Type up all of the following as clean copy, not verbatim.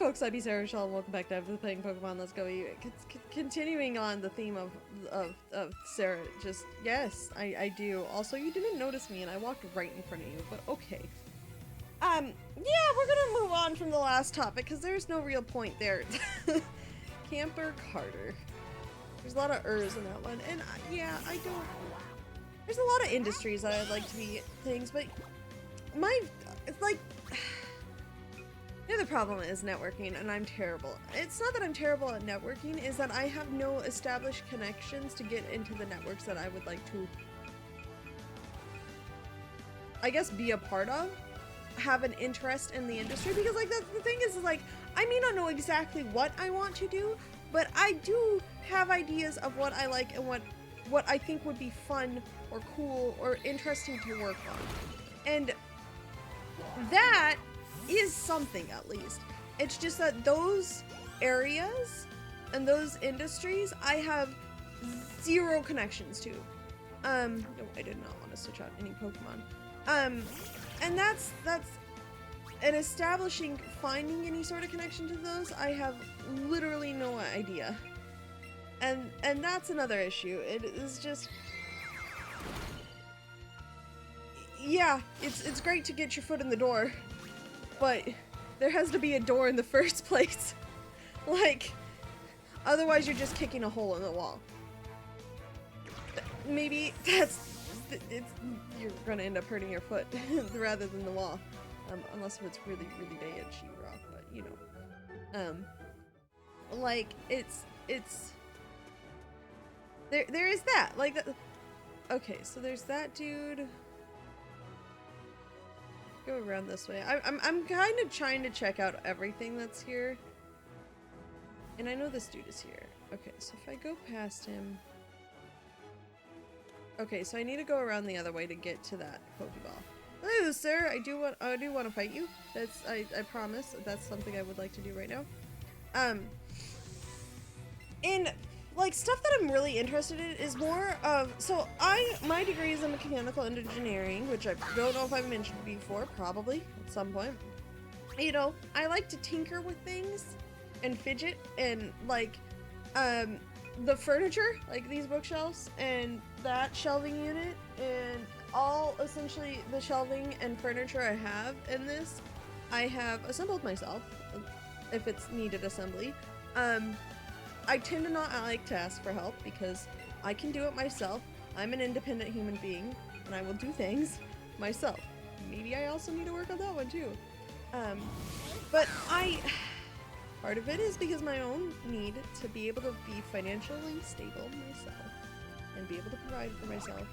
folks, I'm Sara, and welcome back to Playing Pokemon Let's Go Eevee. Continuing on the theme of Sara, just, yes, I do. Also, you didn't notice me and I walked right in front of you, but okay. Yeah, we're gonna move on from the last topic, because there's no real point there. Camper Carter. There's a lot of ers in that one, and yeah, I don't... There's a lot of industries that I'd like to be things, but it's like... The other problem is networking, and I'm terrible. It's not that I'm terrible at networking, is that I have no established connections to get into the networks that I would like to, I guess, be a part of, have an interest in the industry, because like that's the thing is like, I may not know exactly what I want to do, but I do have ideas of what I like and what I think would be fun or cool or interesting to work on. And that is something, at least. It's just that those areas and those industries I have zero connections to. No, I did not want to switch out any Pokemon. And that's and establishing, finding any sort of connection to those, I have literally no idea. And that's another issue. It is just, yeah, it's great to get your foot in the door, but there has to be a door in the first place. Like, otherwise you're just kicking a hole in the wall. Maybe you're gonna end up hurting your foot rather than the wall. Unless it's really, really bad sheetrock, but you know. Like, there is that, like, okay, so there's that dude. Go around this way. I'm kind of trying to check out everything that's here. And I know this dude is here. Okay, so if I go past him. Okay, so I need to go around the other way to get to that Pokeball. Hello, sir. I do want to fight you. That's I promise. That's something I would like to do right now. And like stuff that I'm really interested in is more of, so my degree is in mechanical engineering, which I don't know if I've mentioned before, probably at some point. You know, I like to tinker with things and fidget and like the furniture, like these bookshelves and that shelving unit and all essentially the shelving and furniture I have in this, I have assembled myself if it's needed assembly. I tend to not like to ask for help because I can do it myself. I'm an independent human being and I will do things myself. Maybe I also need to work on that one too. But part of it is because my own need to be able to be financially stable myself and be able to provide for myself.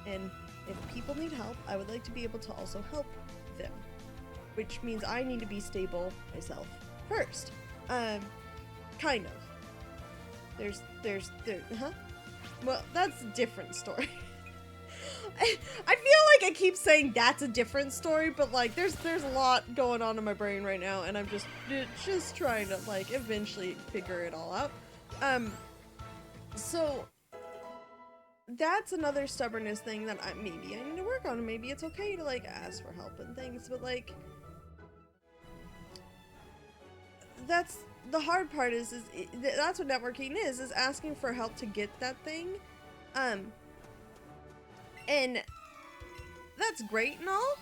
And if people need help, I would like to be able to also help them, which means I need to be stable myself first. Kind of. Well, that's a different story. I feel like I keep saying that's a different story, but like there's a lot going on in my brain right now, and I'm just trying to like eventually figure it all out. So that's another stubbornness thing that maybe I need to work on. Maybe it's okay to like ask for help and things, but like that's the hard part is that's what networking is asking for help to get that thing. And that's great and all.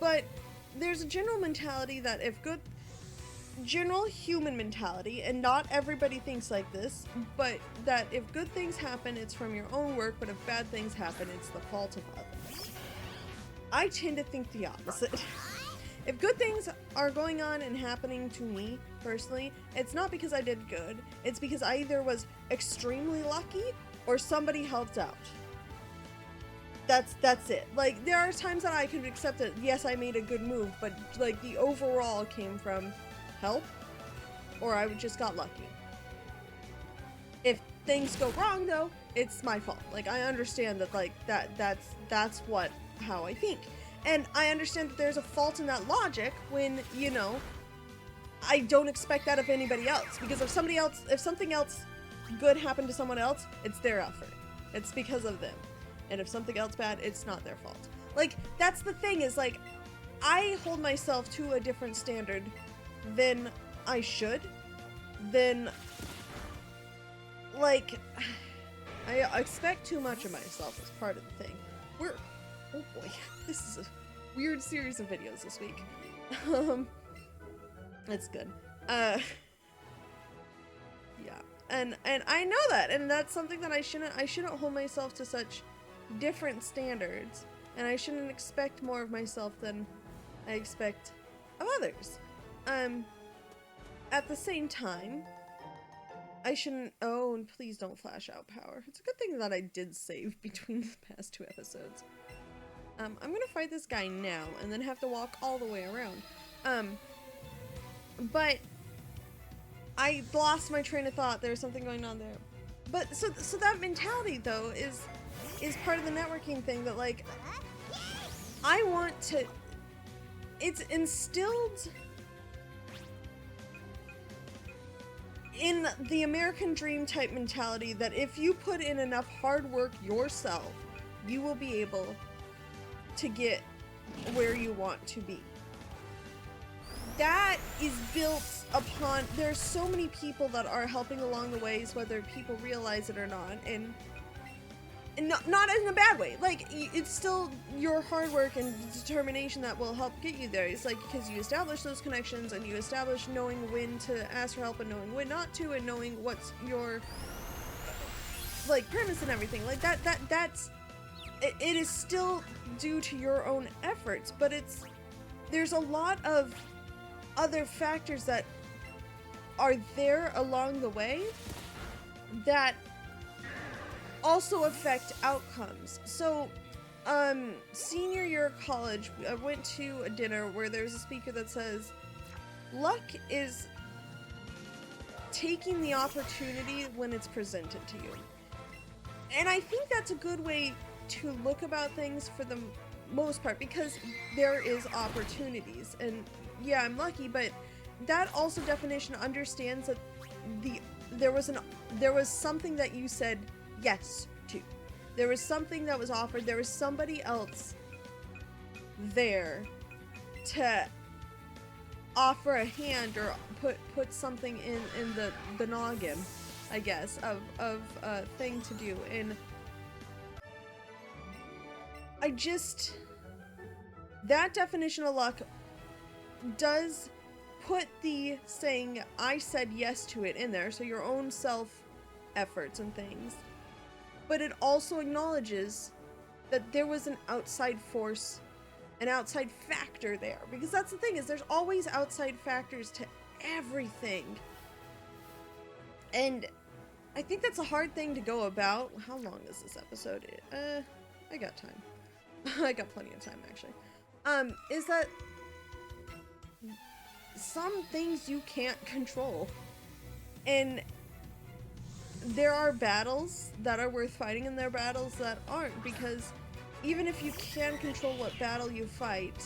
But there's a general mentality that general human mentality, and not everybody thinks like this, but that if good things happen, it's from your own work, but if bad things happen, it's the fault of others. I tend to think the opposite. If good things are going on and happening to me, personally, it's not because I did good, it's because I either was extremely lucky or somebody helped out. That's it. Like, there are times that I could accept that, yes, I made a good move, but like the overall came from help, or I just got lucky. If things go wrong though, it's my fault. Like, I understand that like that's how I think. And I understand that there's a fault in that logic when, you know, I don't expect that of anybody else. Because if something else good happened to someone else, it's their effort. It's because of them. And if something else bad, it's not their fault. Like, that's the thing is, like, I hold myself to a different standard than I should, then, like, I expect too much of myself as part of the thing. Oh boy, this is a weird series of videos this week. That's good. Yeah, and I know that, and that's something that I shouldn't hold myself to such different standards, and I shouldn't expect more of myself than I expect of others. At the same time, I shouldn't. Oh, and please don't flash out power. It's a good thing that I did save between the past 2 episodes. I'm gonna fight this guy now, and then have to walk all the way around. But I lost my train of thought. There's something going on there. But so that mentality though is part of the networking thing that, like, I want to. It's instilled in the American dream type mentality that if you put in enough hard work yourself, you will be able to get where you want to be. That is built upon, there's so many people that are helping along the ways, whether people realize it or not, and not in a bad way. Like, it's still your hard work and determination that will help get you there. It's like, because you establish those connections, and you establish knowing when to ask for help and knowing when not to, and knowing what's your, like, premise and everything. Like, that's it is still due to your own efforts, but there's a lot of other factors that are there along the way that also affect outcomes. So, senior year of college, I went to a dinner where there's a speaker that says, luck is taking the opportunity when it's presented to you. And I think that's a good way to look about things for the most part, because there is opportunities, and yeah, I'm lucky, but that also definition understands that there was something that you said yes to. There was something that was offered. There was somebody else there to offer a hand or put something in the noggin, I guess, of a thing to do. And that definition of luck does put the saying, I said yes to it in there, so your own self efforts and things. But it also acknowledges that there was an outside force, an outside factor there. Because that's the thing, is there's always outside factors to everything. And I think that's a hard thing to go about. How long is this episode? I got time. I got plenty of time, actually. Is that some things you can't control. And there are battles that are worth fighting, and there are battles that aren't, because even if you can control what battle you fight,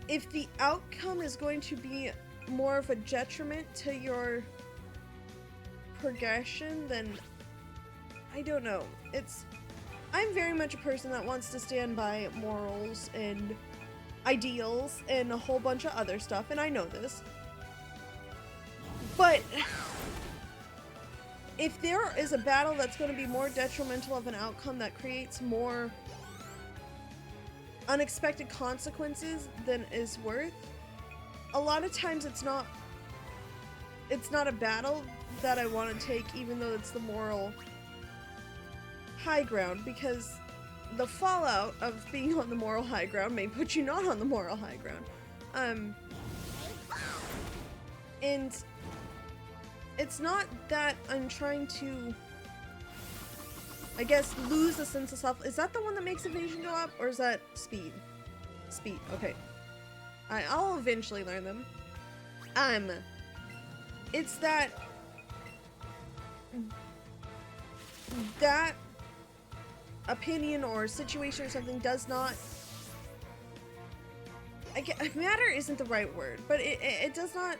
if the outcome is going to be more of a detriment to your progression, then I don't know. I'm very much a person that wants to stand by morals and ideals and a whole bunch of other stuff, and I know this. But if there is a battle that's going to be more detrimental of an outcome that creates more unexpected consequences than is worth, a lot of times it's not a battle that I want to take, even though it's the moral high ground, because the fallout of being on the moral high ground may put you not on the moral high ground. And it's not that I'm trying to, I guess, lose a sense of self. Is that the one that makes evasion go up, or is that speed? Speed, okay. I'll eventually learn them. It's that opinion or situation or something does not, matter isn't the right word, but it does not,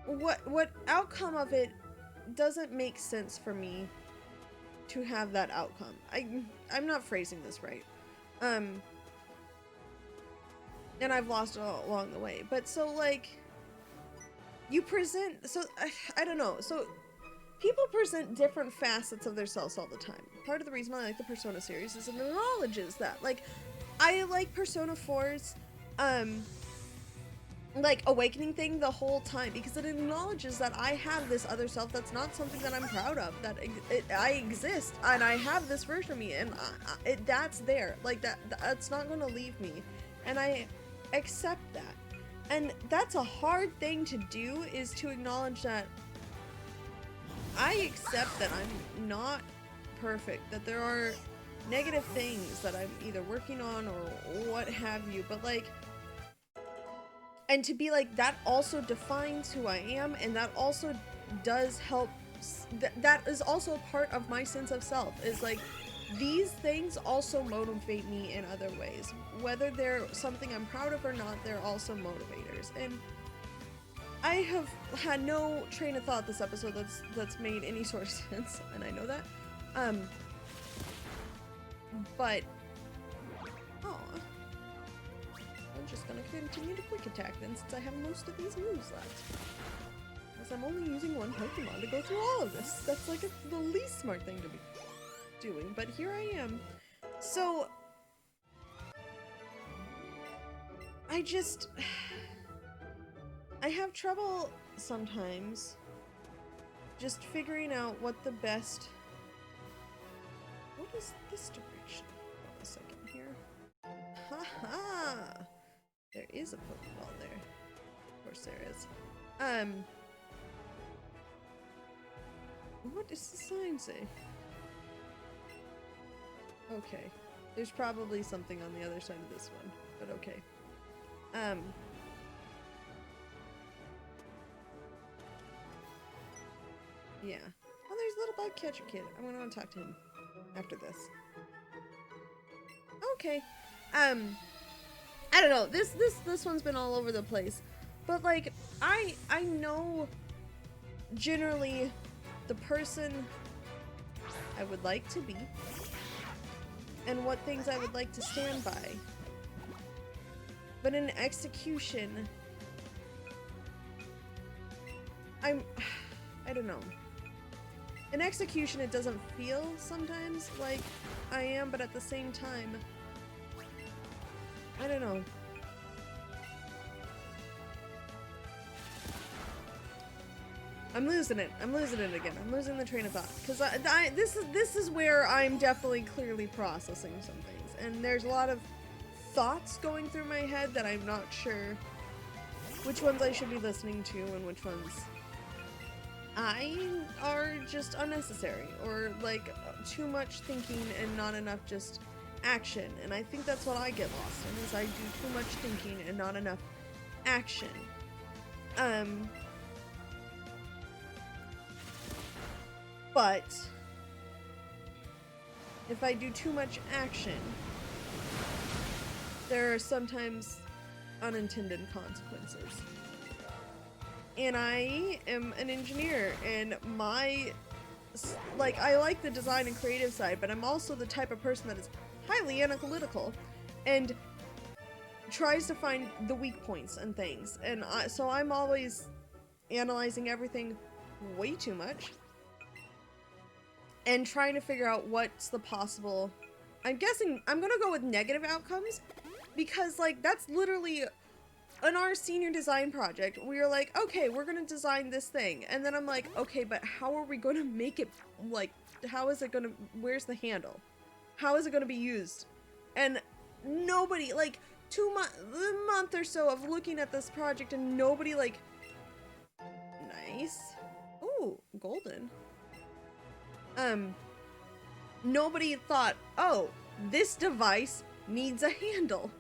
what outcome of it doesn't make sense for me to have that outcome. I'm not phrasing this right. and I've lost it all along the way. But so like, you present, so I don't know, so people present different facets of themselves all the time. Part of the reason why I like the Persona series is it acknowledges that. Like, I like Persona 4's, like, awakening thing the whole time, because it acknowledges that I have this other self that's not something that I'm proud of, that I exist, and I have this version of me, and that's there. Like, that's not gonna leave me, and I accept that. And that's a hard thing to do, is to acknowledge that I accept that I'm not perfect, that there are negative things that I'm either working on or what have you, but like, and to be like, that also defines who I am, and that also does help, that is also a part of my sense of self, is like, these things also motivate me in other ways. Whether they're something I'm proud of or not, they're also motivators. And I have had no train of thought this episode that's made any sort of sense, and I know that. But I'm just gonna continue to quick attack then, since I have most of these moves left. Because I'm only using one Pokemon to go through all of this. That's like the least smart thing to be doing, but here I am. So I have trouble sometimes just figuring out what the best, what is this direction? Hold on a second here. Haha! There is a Pokeball there. Of course there is. What does the sign say? Okay. There's probably something on the other side of this one, but okay. Yeah. Oh, there's a little bug catcher kid. I'm gonna want to talk to him after this. Okay. I don't know. This one's been all over the place. But like, I know generally the person I would like to be and what things I would like to stand by. But in execution, I don't know. In execution, it doesn't feel sometimes like I am, but at the same time, I don't know. I'm losing it. I'm losing it again. I'm losing the train of thought. Because this is where I'm definitely clearly processing some things. And there's a lot of thoughts going through my head that I'm not sure which ones I should be listening to and which ones are just unnecessary, or like too much thinking and not enough just action. And I think that's what I get lost in, is I do too much thinking and not enough action. But if I do too much action, there are sometimes unintended consequences. And I am an engineer, and I like the design and creative side, but I'm also the type of person that is highly analytical and tries to find the weak points and things. And so I'm always analyzing everything way too much and trying to figure out what's the possible. I'm guessing I'm gonna go with negative outcomes, because like that's literally in our senior design project. We were like, okay, we're gonna design this thing, and then I'm like, okay, but how are we gonna make it, like, how is it gonna, where's the handle, how is it gonna be used? And nobody, like, a month or so of looking at this project, and nobody, like, nice, ooh, golden, nobody thought, oh, this device needs a handle,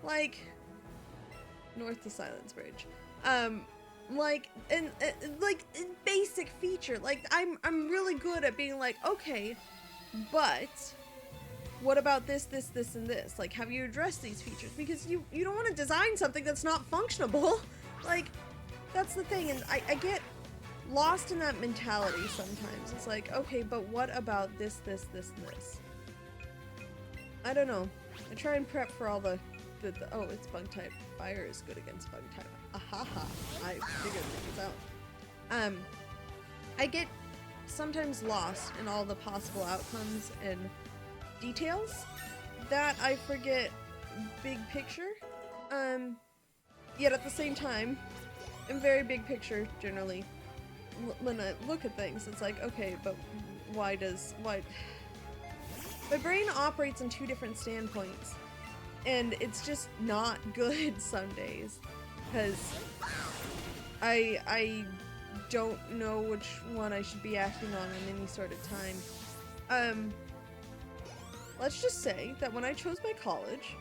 like, north to Silence Bridge, like, and like, basic feature. Like, I'm really good at being like, okay, but what about this, and this? Like, have you addressed these features? Because you don't want to design something that's not functionable. Like, that's the thing, and I get lost in that mentality sometimes. It's like, okay, but what about this, and this? I don't know. I try and prep for all the oh, it's bug type. Fire is good against bug type. Ahaha. I figured things out. I get sometimes lost in all the possible outcomes and details that I forget big picture. Yet at the same time, I'm very big picture generally. When I look at things, it's like, okay, but why? My brain operates in two different standpoints, and it's just not good some days, because I don't know which one I should be acting on in any sort of time. Let's just say that when I chose my college,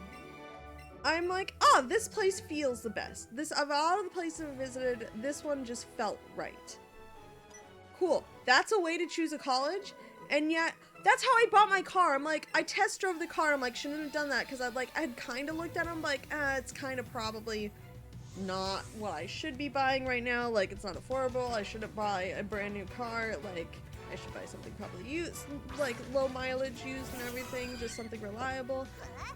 I'm like, oh, this place feels the best. This, of all of the places I've visited, this one just felt right. Cool. That's a way to choose a college, and yet that's how I bought my car. I'm like, I test drove the car. I'm like, shouldn't have done that, because I had kind of looked at them like, it's kind of probably not what I should be buying right now. Like, it's not affordable. I shouldn't buy a brand new car. Like, I should buy something probably used, like low mileage used and everything, just something reliable.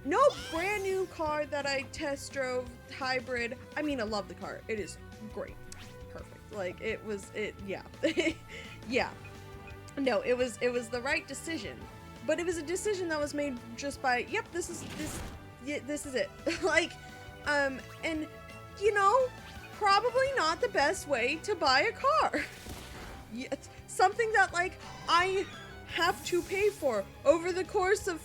No brand new car that I test drove, hybrid. I mean, I love the car. It is great. Perfect. Like, yeah. Yeah. No, it was the right decision. But it was a decision that was made just by, yep, this is it. Like, and, you know, probably not the best way to buy a car. It's something that, like, I have to pay for over the course of,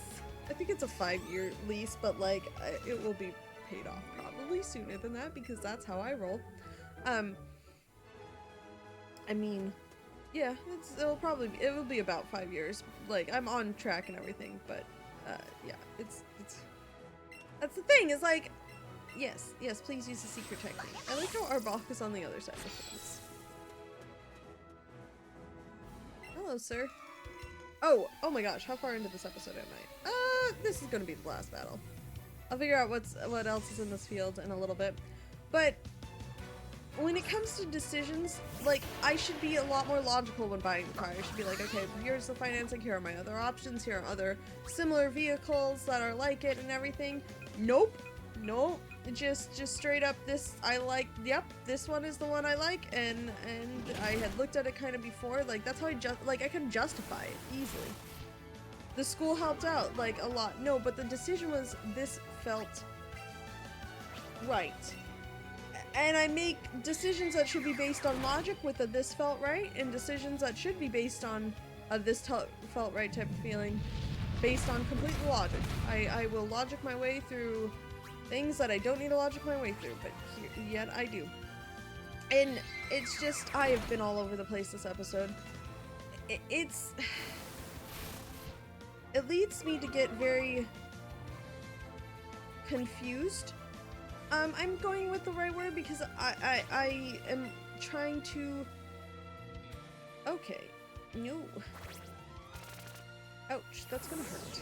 I think it's a 5-year lease, but, like, it will be paid off probably sooner than that, because that's how I roll. I mean, yeah, it will be about 5 years. Like, I'm on track and everything, but, yeah, it's, that's the thing, is like, yes, please use the secret technique. I like how Arbok is on the other side of things. Hello, sir. Oh my gosh, how far into this episode am I? This is gonna be the last battle. I'll figure out what else is in this field in a little bit. But when it comes to decisions, like, I should be a lot more logical when buying a car. I should be like, okay, here's the financing, here are my other options, here are other similar vehicles that are like it and everything. Nope. Just straight up, this I like. Yep, this one is the one I like, and I had looked at it kind of before. Like, that's how I can justify it easily. The school helped out, like, a lot. No, but the decision was, this felt right. And I make decisions that should be based on logic with a this felt right, and decisions that should be based on a this felt right type of feeling, based on complete logic. I will logic my way through things that I don't need to logic my way through, but yet I do. And it's just, I have been all over the place this episode. It leads me to get very confused. I'm going with the right word, because I am trying to, okay, no. Ouch, that's gonna hurt.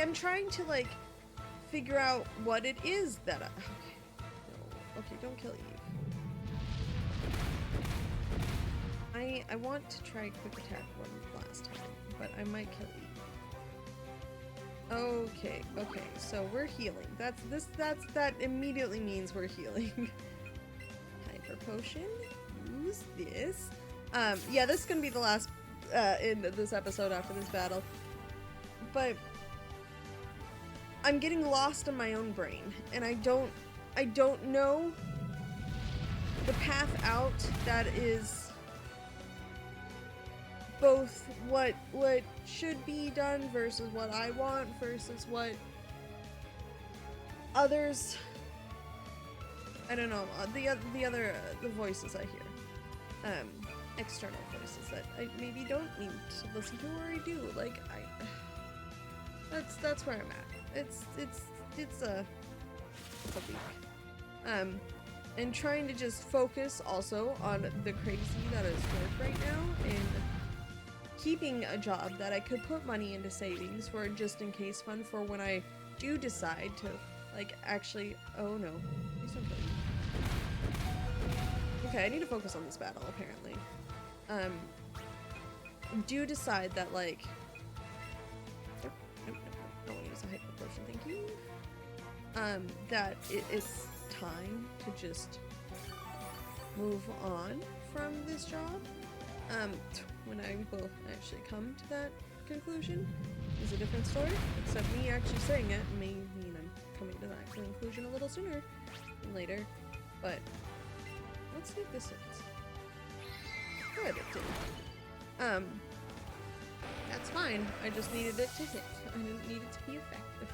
I'm trying to, like, figure out what it is that okay. No. Okay, don't kill Eve. I want to try quick attack one last time, but I might kill Eve. Okay, so we're healing. That immediately means we're healing. Hyper potion. Use this. Yeah, this is gonna be the last in this episode after this battle. But I'm getting lost in my own brain, and I don't know the path out that is both what should be done versus what I want versus what others, I don't know, the voices I hear, external voices that I maybe don't need to listen to, or I do. Like, that's where I'm at. It's a week. And trying to just focus also on the crazy that is work right now, and keeping a job that I could put money into savings for, just in case fund, for when I do decide to, like, actually, oh no, please don't kill me. Okay, I need to focus on this battle, apparently. Do decide that, like, hyper potion, thank you. That it's time to just move on from this job. When I will actually come to that conclusion is a different story. Except me actually saying it may mean I'm coming to that conclusion a little sooner than later. But let's see if this hits. Good, it did. That's fine. I just needed it to hit. I didn't need it to be effective.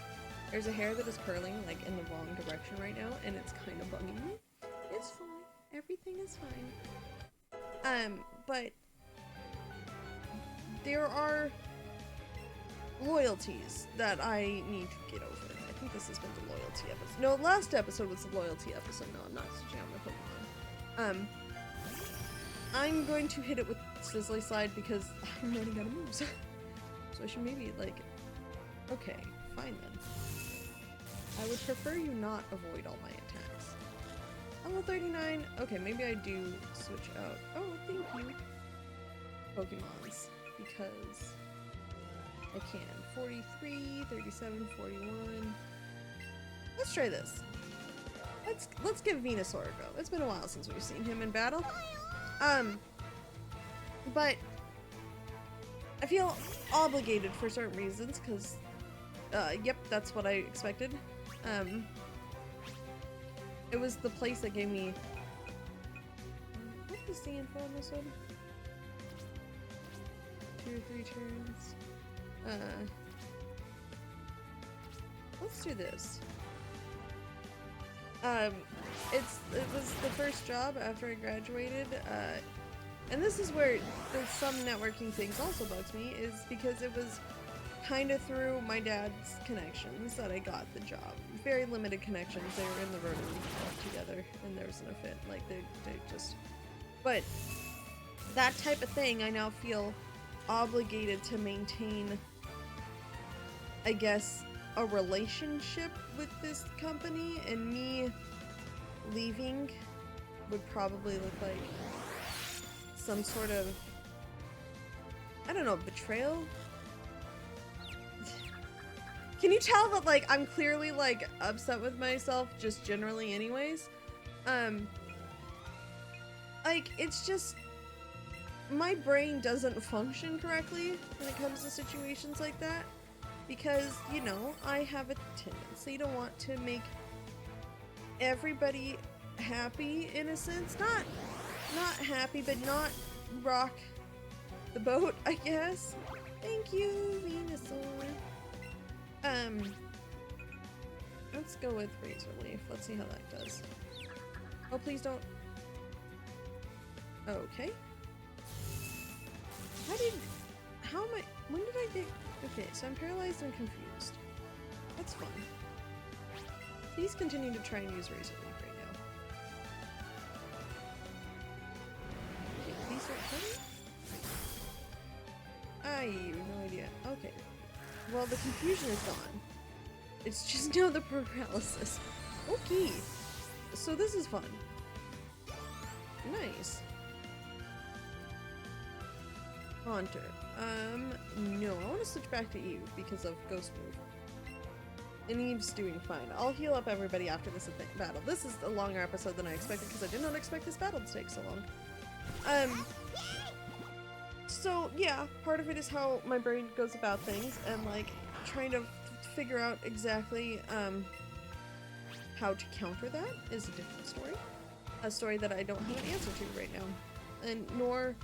There's a hair that is curling like in the wrong direction right now, and it's kind of bugging me. It's fine. Everything is fine. But there are loyalties that I need to get over. I think this has been the loyalty episode. No, last episode was the loyalty episode. No, I'm not switching out my Pokemon. I'm going to hit it with Sizzly Slide because I'm running out of moves. So I should maybe, like... Okay, fine then. I would prefer you not avoid all my attacks. Level 39. Okay, maybe I do switch out. Oh, thank you. Pokemons. Because I can. 43, 37, 41. Let's try this. Let's give Venusaur a go. It's been a while since we've seen him in battle. But I feel obligated for certain reasons, because, yep, that's what I expected. It was the place that gave me... What is the info on this one? 2 or 3 turns. Let's do this. It was the first job after I graduated, and this is where there's some networking things also bugs me, is because it was kind of through my dad's connections that I got the job. Very limited connections. They were in the Rotary Club together, and there was no fit. Like, they just... But that type of thing, I now feel obligated to maintain, I guess, a relationship with this company, and me leaving would probably look like some sort of, I don't know, betrayal? Can you tell that, like, I'm clearly, like, upset with myself just generally anyways? Like, it's just, my brain doesn't function correctly when it comes to situations like that. Because, you know, I have a tendency to want to make everybody happy, in a sense. Not happy, but not rock the boat, I guess. Thank you, Venusaur. Let's go with Razor Leaf. Let's see how that does. Oh, please don't. Okay. How am I, when did I get... Okay, so I'm paralyzed and confused. That's fun. Please continue to try and use Razor Leaf right now. Okay, please don't kill me. I have no idea. Okay. Well, the confusion is gone. It's just now the paralysis. Okay. So this is fun. Nice. Haunter. No, I want to switch back to Eve because of Ghost Move. And Eve's doing fine. I'll heal up everybody after this battle. This is a longer episode than I expected because I did not expect this battle to take so long. So yeah, part of it is how my brain goes about things and like trying to figure out exactly how to counter that is a different story. A story that I don't have an answer to right now. And nor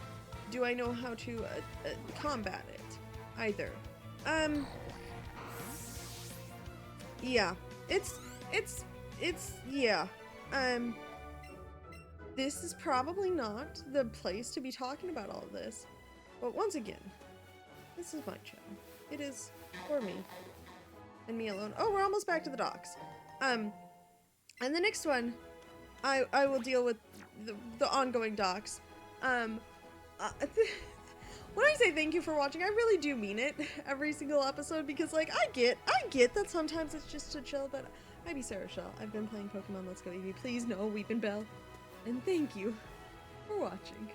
do I know how to combat it either. Yeah, it's yeah. This is probably not the place to be talking about all of this, but once again, this is my channel. It is for me and me alone. Oh, we're almost back to the docks. And the next one, I will deal with the ongoing docks. When I say thank you for watching, I really do mean it every single episode because, like, I get that sometimes it's just to chill, but I be Sara Shell. I've been playing Pokemon Let's Go Eevee. Please no Weepin' Bell. And thank you for watching.